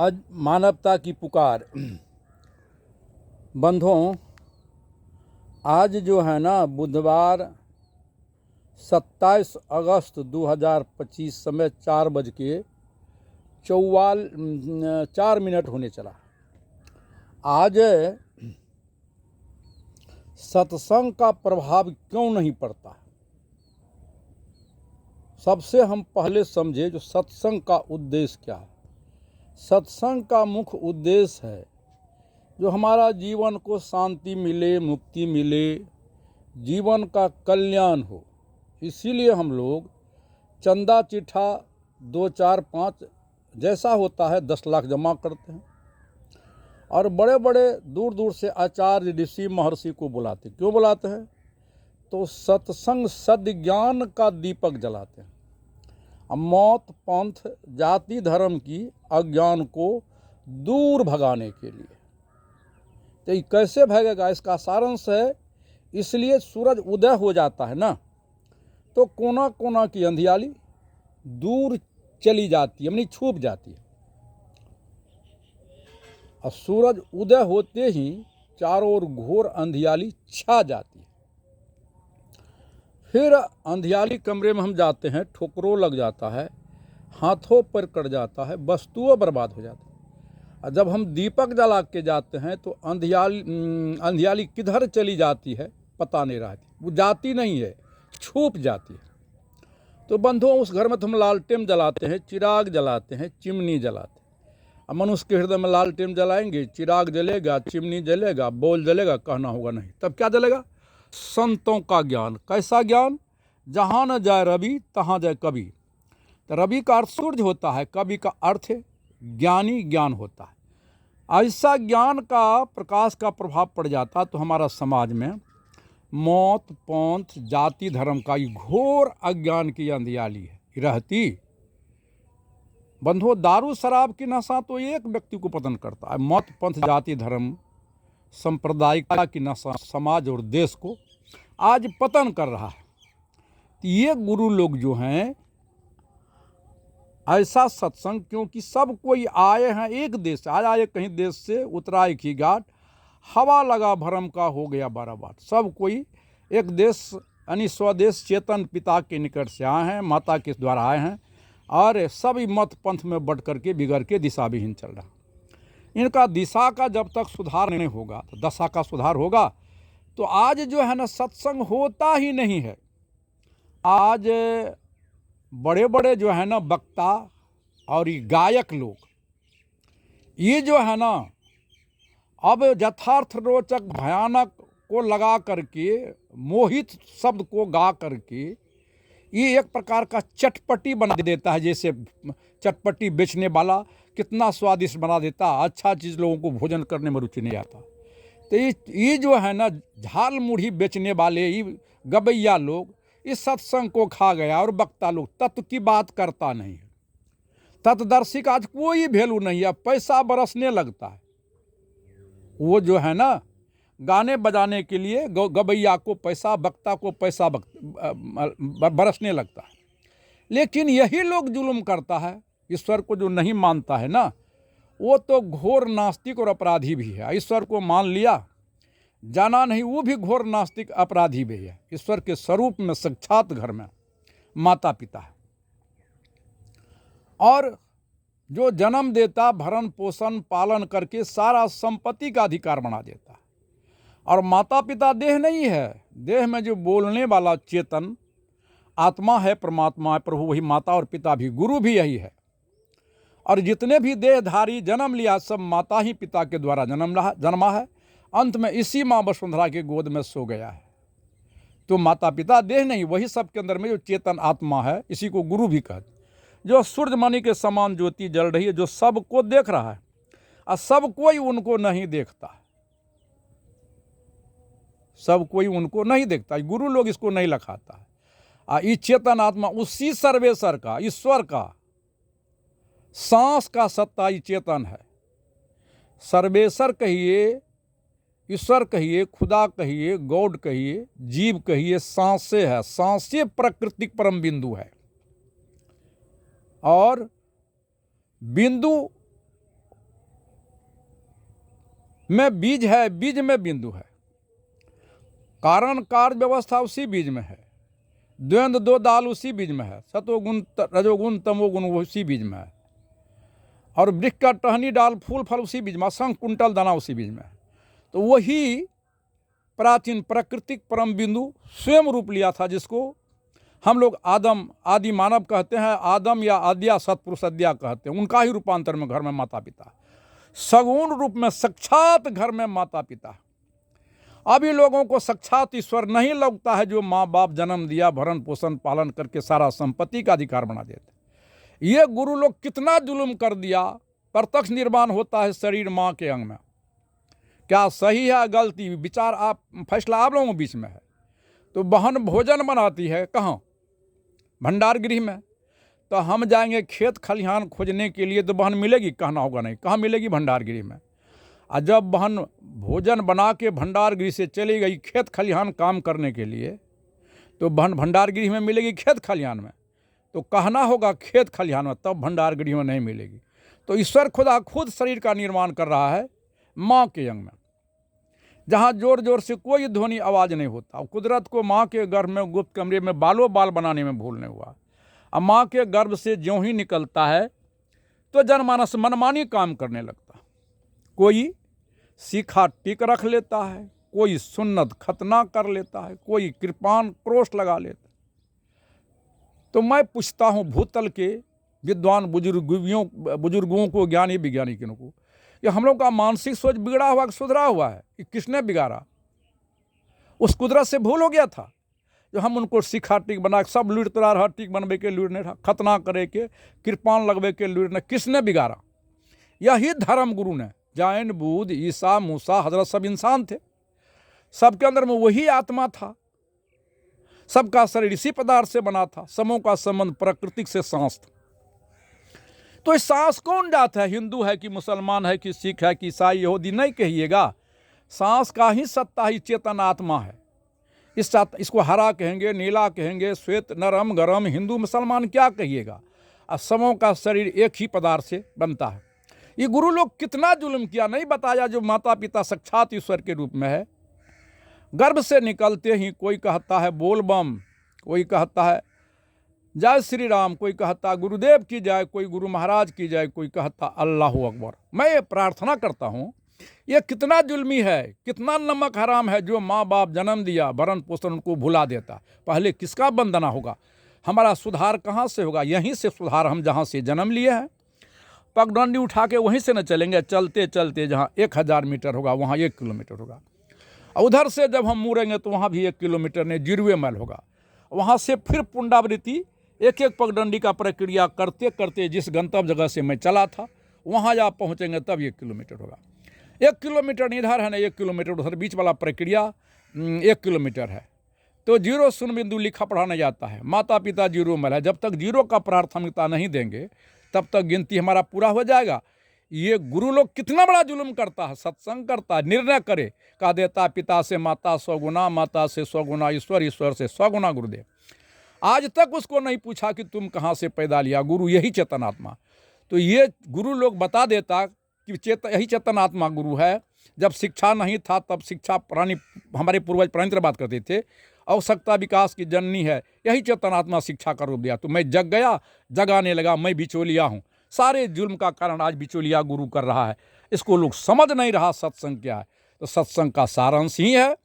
आज मानवता की पुकार। बंधुओं, आज जो है ना बुधवार 27 अगस्त 2025 समय 4:44 होने चला। आज सत्संग का प्रभाव क्यों नहीं पड़ता? सबसे हम पहले समझे जो सत्संग का उद्देश्य क्या है। सत्संग का मुख्य उद्देश्य है जो हमारा जीवन को शांति मिले, मुक्ति मिले, जीवन का कल्याण हो। इसीलिए हम लोग चंदा चिट्ठा 2, 4, 5 जैसा होता है 10 लाख जमा करते हैं और बड़े बड़े दूर दूर से आचार्य, ऋषि, महर्षि को बुलाते। क्यों बुलाते हैं? तो सत्संग सद्ज्ञान का दीपक जलाते हैं। मौत, पंथ, जाति, धर्म की अज्ञान को दूर भगाने के लिए। तो ये कैसे भागेगा? इसका सारांश है, इसलिए सूरज उदय हो जाता है ना, तो कोना कोना की अंधियाली दूर चली जाती है, यानी छुप जाती है। और सूरज उदय होते ही चारों ओर घोर अंधियाली छा जाती है। फिर अंधियाली कमरे में हम जाते हैं, ठोकरों लग जाता है, हाथों पर कट जाता है, वस्तुओं बर्बाद हो जाती है। और जब हम दीपक जला के जाते हैं तो अंधियाली किधर चली जाती है पता नहीं रहती, वो जाती नहीं है, छुप जाती है। तो बंधुओं, उस घर में तो हम लालटेन जलाते हैं, चिराग जलाते हैं, चिमनी जलाते हैं। अब मनुष्य के हृदय में लालटेन जलाएंगे, चिराग जलेगा, चिमनी जलेगा, बोल जलेगा, कहना होगा नहीं। तब क्या जलेगा? संतों का ज्ञान। कैसा ज्ञान? जहाँ न जाए रवि तहाँ जाए कवि। तो रवि का अर्थ सूर्य होता है, कवि का अर्थ ज्ञानी ज्ञान होता है। ऐसा ज्ञान का प्रकाश का प्रभाव पड़ जाता तो हमारा समाज में मौत, पंथ, जाति, धर्म का घोर अज्ञान की अंधियाली रहती। बंधुओं, दारू शराब की नशा तो एक व्यक्ति को पतन करता है। मौत, पंथ, जाति, धर्म, सांप्रदायिकता की नशा समाज और देश को आज पतन कर रहा है। तो ये गुरु लोग जो हैं, ऐसा सत्संग, क्योंकि सब कोई आए हैं एक देश से, आया कहीं देश से, उतरा एक ही घाट, हवा लगा भरम का हो गया बाराबार। सब कोई एक देश यानी स्वदेश चेतन पिता के निकट से आए हैं, माता के द्वारा आए हैं, और सभी मत पंथ में बट करके बिगड़ के दिशा विहीन चल रहा। इनका दिशा का जब तक सुधार नहीं होगा तो दशा का सुधार होगा। तो आज जो है ना सत्संग होता ही नहीं है। आज बड़े बड़े जो है ना वक्ता और ये गायक लोग, ये जो है ना अब यथार्थ रोचक भयानक को लगा करके, मोहित शब्द को गा करके ये एक प्रकार का चटपटी बना देता है। जैसे चटपटी बेचने वाला कितना स्वादिष्ट बना देता, अच्छा चीज़ लोगों को भोजन करने में रुचि नहीं आता। तो ये जो है ना झाल मुढ़ी बेचने वाले ये गबैया लोग इस सत्संग को खा गया, और वक्ता लोग तत्व की बात करता नहीं है। तत्वदर्शी का आज कोई वैल्यू नहीं है, पैसा बरसने लगता है। वो जो है ना गाने बजाने के लिए गबैया को पैसा, वक्ता को पैसा बरसने लगता है। लेकिन यही लोग जुल्म करता है। ईश्वर को जो नहीं मानता है ना, वो तो घोर नास्तिक और अपराधी भी है। ईश्वर को मान लिया, जाना नहीं, वो भी घोर नास्तिक अपराधी भी है। ईश्वर के स्वरूप में साक्षात घर में माता पिता है, और जो जन्म देता, भरण पोषण पालन करके सारा संपत्ति का अधिकार बना देता है। और माता पिता देह नहीं है, देह में जो बोलने वाला चेतन आत्मा है, परमात्मा है, प्रभु वही माता, और पिता भी, गुरु भी यही है। और जितने भी देहधारी जन्म लिया सब माता ही पिता के द्वारा जन्मा है। अंत में इसी माँ वसुंधरा के गोद में सो गया है। तो माता पिता देह नहीं, वही सबके अंदर में जो चेतन आत्मा है, इसी को गुरु भी कहते, जो सूर्यमणि के समान ज्योति जल रही है, जो सबको देख रहा है और सब कोई उनको नहीं देखता। सब कोई उनको नहीं देखता, गुरु लोग इसको नहीं लखाता है। ये चेतन आत्मा उसी सर्वेश्वर का, ईश्वर का, सांस का सत्ता ये चेतन है। सर्वेश्वर कहिए, ईश्वर कहिए, खुदा कहिए, गॉड कहिए, जीव कहिए, सांसे है। सांसे प्राकृतिक परम बिंदु है, और बिंदु में बीज है, बीज में बिंदु है, कारण कार्य व्यवस्था उसी बीज में है, द्वंद्व दो दाल उसी बीज में है, सतोगुण रजोगुण तमोगुण उसी बीज में है, और वृक्ष का टहनी डाल फूल फल उसी बीज में, असंख्य कुंटल दाना उसी बीज में है। तो वही प्राचीन प्राकृतिक परम बिंदु स्वयं रूप लिया था, जिसको हम लोग आदम आदि मानव कहते हैं, आदम या आद्या सतपुरुष अद्या कहते हैं। उनका ही रूपांतर में घर में माता पिता, सगुण रूप में साक्षात घर में माता पिता। अभी लोगों को साक्षात ईश्वर नहीं लगता है, जो माँ बाप जन्म दिया, भरण पोषण पालन करके सारा संपत्ति का अधिकार बना देते। ये गुरु लोग कितना जुल्म कर दिया। प्रत्यक्ष निर्माण होता है शरीर माँ के अंग में, क्या सही है गलती विचार आप फैसला आप लोगों के बीच में है। तो बहन भोजन बनाती है कहाँ? भंडार गृह में। तो हम जाएंगे खेत खलिहान खोजने के लिए, तो बहन मिलेगी? कहना होगा नहीं, कहाँ मिलेगी? भंडार गृह में। और जब बहन भोजन बना के भंडार गृह से चली गई खेत खलिहान काम करने के लिए, तो बहन भंडार गृह में मिलेगी खेत खलिहान में? तो कहना होगा खेत खलिहान में, तब भंडार गृह में नहीं मिलेगी। तो ईश्वर खुदा खुद शरीर का निर्माण कर रहा है माँ के अंग में, जहाँ जोर जोर से कोई ध्वनि आवाज़ नहीं होता। कुदरत को माँ के गर्भ में गुप्त कमरे में बालों बाल बनाने में भूल नहीं हुआ। अब माँ के गर्भ से ज्यों ही निकलता है तो जनमानस मनमानी काम करने लगता। कोई सीखा टिक रख लेता है, कोई सुन्नत खतना कर लेता है, कोई कृपान क्रोश लगा लेता। तो मैं पूछता हूँ भूतल के विद्वान बुजुर्गों को, ज्ञानी वैज्ञानिकों को, कि हम लोग का मानसिक सोच बिगड़ा हुआ कि सुधरा हुआ है? कि किसने बिगाड़ा? उस कुदरत से भूल हो गया था जो हम उनको सिखा टिक बना के सब लुड़ तरार हर टिक बनबे के लुड़ नहीं, खतना करे के कृपान लगबे के लुड़ नहीं। किसने बिगाड़ा? यही धर्म गुरु ने। जैन बुद्ध ईसा मूसा हजरत सब इंसान थे, सबके अंदर में वही आत्मा था, सबका शरीर इसी पदार्थ से बना था, समों का संबंध प्राकृतिक से सांस था। तो इस सांस कौन जात है? हिंदू है कि मुसलमान है कि सिख है कि ईसाई यहूदी नहीं कहिएगा, सांस का ही सत्ता ही चेतन आत्मा है। इसको हरा कहेंगे, नीला कहेंगे, श्वेत, नरम गरम, हिंदू मुसलमान क्या कहिएगा, समों का शरीर एक ही पदार्थ से बनता है। ये गुरु लोग कितना जुल्म किया नहीं बताया, जो माता पिता साक्षात ईश्वर के रूप में है। गर्भ से निकलते ही कोई कहता है बोल बम, कोई कहता है जय श्री राम, कोई कहता गुरुदेव की जय, कोई गुरु महाराज की जय, कोई कहता अल्लाह अकबर। मैं ये प्रार्थना करता हूँ, ये कितना जुल्मी है, कितना नमक हराम है, जो माँ बाप जन्म दिया, भरण पोषण उनको भुला देता। पहले किसका वंदना होगा? हमारा सुधार कहाँ से होगा? यहीं से सुधार, हम जहाँ से जन्म लिए हैं। पगडंडी उठा के वहीं से न चलेंगे, चलते चलते जहाँ 1000 मीटर होगा वहाँ 1 किलोमीटर होगा, और उधर से जब हम मुड़ेंगे तो वहाँ भी 1 किलोमीटर नहीं 0 माइल होगा। वहाँ से फिर पुनरावृत्ति एक एक पगडंडी का प्रक्रिया करते करते जिस गंतव्य जगह से मैं चला था वहाँ जा पहुँचेंगे तब 1 किलोमीटर होगा। 1 किलोमीटर इधर है ना, 1 किलोमीटर उधर, बीच वाला प्रक्रिया 1 किलोमीटर है। तो 0 शून्य बिंदु लिखा पढ़ा नहीं जाता है। माता पिता 0 माइल है, जब तक 0 का प्राथमिकता नहीं देंगे तब तक गिनती हमारा पूरा हो जाएगा। ये गुरु लोग कितना बड़ा जुल्म करता है, सत्संग करता है, निर्णय करे, कह देता पिता से माता 100 गुना, माता से 100 गुना ईश्वर, ईश्वर से 100 गुना गुरुदेव। आज तक उसको नहीं पूछा कि तुम कहाँ से पैदा लिया, गुरु यही चेतन आत्मा। तो ये गुरु लोग बता देता कि यही चेतन आत्मा गुरु है। जब शिक्षा नहीं था तब शिक्षा पुरानी हमारे पूर्वज प्राणी बात करते थे, आवश्यकता विकास की जननी है, यही चेतन आत्मा शिक्षा का रूप दिया। तो मैं जग गया, जगाने लगा, मैं बिचौलिया हूँ। सारे जुल्म का कारण आज बिचौलिया गुरु कर रहा है। इसको लोग समझ नहीं रहा सत्संग क्या है। तो सत्संग का सारांश ही है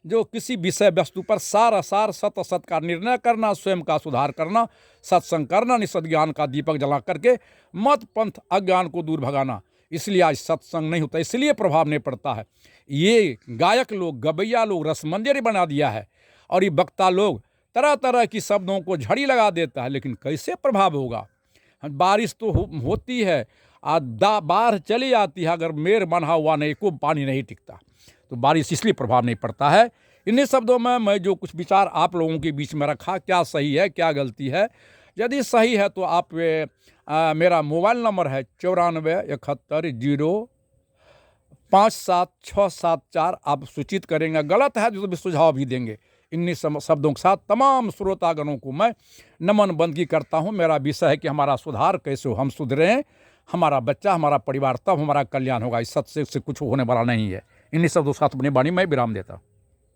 जो किसी विषय वस्तु पर सार असार सत असत का निर्णय करना, स्वयं का सुधार करना, सत्संग करना, निसद ज्ञान का दीपक जला करके मत पंथ अज्ञान को दूर भगाना। इसलिए आज सत्संग नहीं होता, इसलिए प्रभाव नहीं पड़ता है। ये गायक लोग, गबैया लोग रसमंजरी बना दिया है, और ये वक्ता लोग तरह तरह की शब्दों को झड़ी लगा देता है, लेकिन कैसे प्रभाव होगा? बारिश तो होती है, बाढ़ चली आती है, अगर मेर बना हुआ नहीं, को पानी नहीं टिकता, तो बारिश इसलिए प्रभाव नहीं पड़ता है। इन्हीं शब्दों में मैं जो कुछ विचार आप लोगों के बीच में रखा, क्या सही है क्या गलती है, यदि सही है तो आप मेरा मोबाइल नंबर है 9471057674, आप सूचित करेंगे। गलत है तो भी सुझाव भी देंगे। इन्हीं शब्दों के साथ तमाम श्रोतागणों को मैं नमन बंदगी करता हूँ। मेरा विषय है कि हमारा सुधार कैसे हो, हम सुधरें, हमारा बच्चा, हमारा परिवार, तब हमारा कल्याण होगा। इस सत्य से कुछ होने वाला नहीं है। इन्हीं शब्दों के साथ अपनी वाणी में विराम देता हूँ।